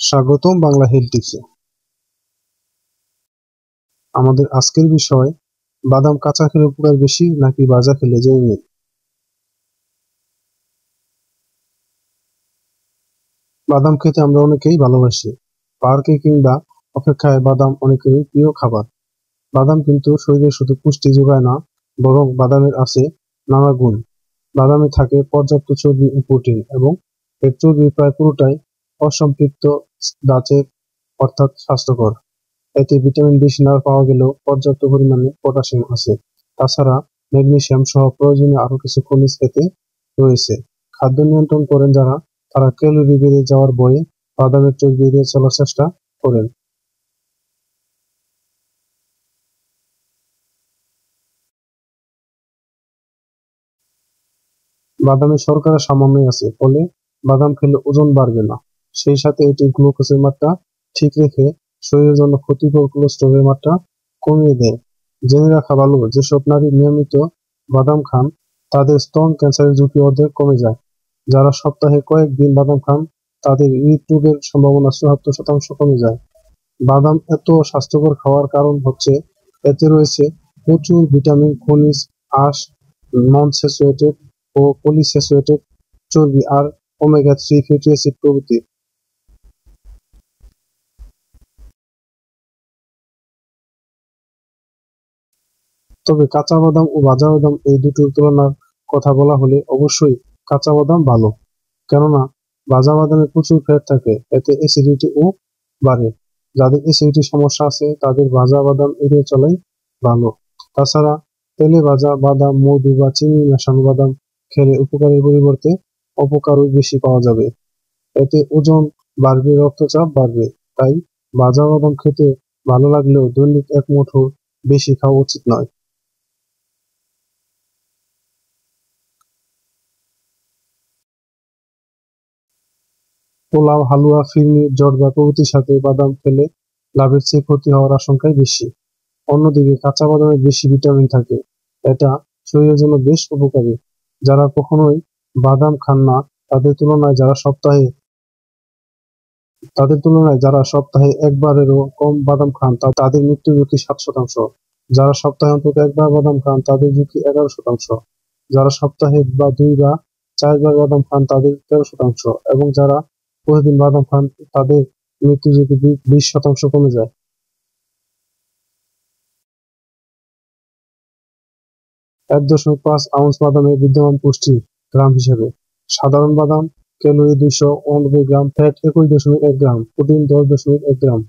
স্বাগতম বাংলা হেলথ টিপসে। আমাদের আজকের বিষয়, বাদাম কাঁচা খেলে উপকার বেশি নাকি ভাজা খেলে, জেনে নিন। বাদাম খেতে আমরা অনেকেই ভালোবাসি। পার্কে কিংবা অপেক্ষায় বাদাম অনেকেরই প্রিয় খাবার। বাদাম কিন্তু শরীরে শুধু পুষ্টি যোগায় না, বরং বাদামের আছে নানা গুণ। বাদামে থাকে পর্যাপ্ত চর্বি ও প্রোটিন, এবং এর চর্বি প্রায় পুরোটাই অসম্পৃক্ত ধাঁচের, অর্থাৎ স্বাস্থ্যকর। এতে ভিটামিন বি না পাওয়া গেলেও পর্যাপ্ত পরিমাণে পটাশিয়াম আছে। তাছাড়া ম্যাগনেসিয়াম সহ প্রয়োজনীয় আরও কিছু খনিজ এতে রয়েছে। খাদ্য নিয়ন্ত্রণ করেন যারা, তারা ক্যালোরি বেড়ে যাওয়ার ভয়ে বাদামের চর্বি এড়িয়ে চলার চেষ্টা করেন। বাদামে শর্করা সামান্যই আছে, ফলে বাদাম খেলে ওজন বাড়বে না। সেই সাথে এটি গ্লুকোজের মাত্রা ঠিক রেখে শরীরের জন্য ক্ষতিকর কোলেস্টেরলের মাত্রা কমিয়ে দেয়। জেনে রাখা ভালো, যেসব নারী নিয়মিত বাদাম খান তাদের স্তন ক্যান্সারের ঝুঁকি অর্ধেক কমে যায়। যারা সপ্তাহে কয়েকদিন বাদাম খান তাদের হৃদরোগের সম্ভাবনা ৭৪% কমে যায়। বাদাম এত স্বাস্থ্যকর খাওয়ার কারণ হচ্ছে এতে রয়েছে প্রচুর ভিটামিন, খনিজ, আঁশ, নন-স্যাচুরেটেড ও পলিস্যাচুরেটেড চর্বি আর ওমেগা-3 ফ্যাটি অ্যাসিড প্রভৃতি। তবে কাঁচা বাদাম ও ভাজা বাদাম এই দুটোর তুলনার কথা বলা হলে অবশ্যই কাঁচা বাদাম ভালো। কেননা ভাজা বাদামে প্রচুর ফ্যাট থাকে, এতে অ্যাসিডিটি ও বাড়ে। যাদের অ্যাসিডিটির সমস্যা আছে তাদের ভাজা বাদাম এড়িয়ে চলাই ভালো। তাছাড়া তেলে ভাজা বাদাম, মধু বা চিনি মেশানো বাদাম খেলে উপকারের পরিবর্তে অপকারও বেশি পাওয়া যাবে। এতে ওজন বাড়বে, রক্তচাপ বাড়বে। তাই ভাজা বাদাম খেতে ভালো লাগলেও দৈনিক এক মুঠো বেশি খাওয়া উচিত নয়। পোলাও, হালুয়া, ফিরনি, জর্দা প্রভৃতির সাথে বাদাম খেলে লাভের চেয়ে ক্ষতি হওয়ার আশঙ্কাই বেশি। অন্যদিকে কাঁচা বাদামে বেশি ভিটামিন থাকে, এটা শরীরের জন্য বেশ উপকারী। যারা কখনোই বাদাম খান না তাদের তুলনায় যারা সপ্তাহে একবারেরও কম বাদাম খান তাদের মৃত্যু ঝুঁকি 7%। যারা সপ্তাহে অন্তত একবার বাদাম খান তাদের ঝুঁকি 11%। যারা সপ্তাহে বা 2 বা 4 বার বাদাম খান তাদের 13%, এবং যারা প্রতিদিন বাদাম খান তাদের মৃত্যু ঝুঁকি 20% কমে যায়। ১.৫ আউন্স বাদামে বিদ্যমান পুষ্টি গ্রাম হিসেবে: সাধারণ বাদাম ক্যালোরি 289 গ্রাম, ফ্যাট 21.1 গ্রাম, প্রোটিন 10.1 গ্রাম।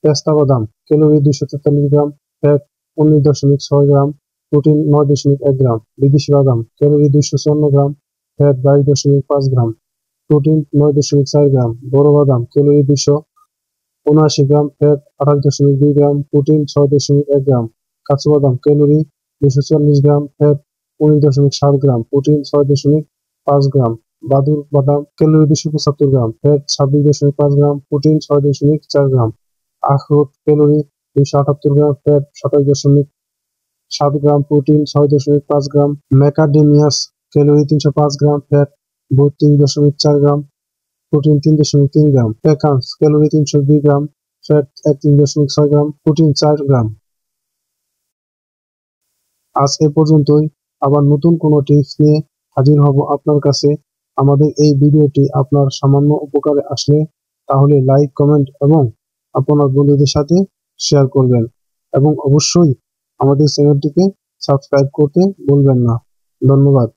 পেস্তা বাদাম ক্যালোরি 243 গ্রাম, ফ্যাট 19.6 গ্রাম, প্রোটিন 9.1 গ্রাম। বিদেশি বাদাম ক্যালোরি 254 গ্রাম, ফ্যাট 22.5 গ্রাম, প্রোটিন 9.4 গ্রাম। বড় বাদাম ক্যালোরি 279 গ্রাম, ফ্যাট 28.2 গ্রাম, প্রোটিন 6.1 গ্রাম। কাজু বাদাম ক্যালোরি 240 গ্রাম, ফ্যাট 19.7 গ্রাম, প্রোটিন 6.5 গ্রাম। বাদুর বাদাম ক্যালোরি 275 গ্রাম, ফ্যাট 26.5 গ্রাম, প্রোটিন 6.4 গ্রাম। আখরোট ক্যালোরি 278 গ্রাম, ফ্যাট 27.7 গ্রাম, প্রোটিন 6.5 গ্রাম। ম্যাকাডেমিয়াস ক্যালোরি 305 গ্রাম, ফ্যাট 32.4 গ্রাম, প্রোটিন 3.3 গ্রাম। পেকানস ক্যালোরি 302 গ্রাম, ফ্যাট 3.6 গ্রাম, প্রোটিন 4 গ্রাম। আজ এ পর্যন্তই। আবার নতুন কোনো টিপস নিয়ে হাজির হব আপনার কাছে। আমাদের এই ভিডিওটি আপনার সামান্য উপকারে আসলে তাহলে লাইক, কমেন্ট এবং আপনার বন্ধুদের সাথে শেয়ার করবেন, এবং অবশ্যই আমাদের চ্যানেলটিকে সাবস্ক্রাইব করতে ভুলবেন না। ধন্যবাদ।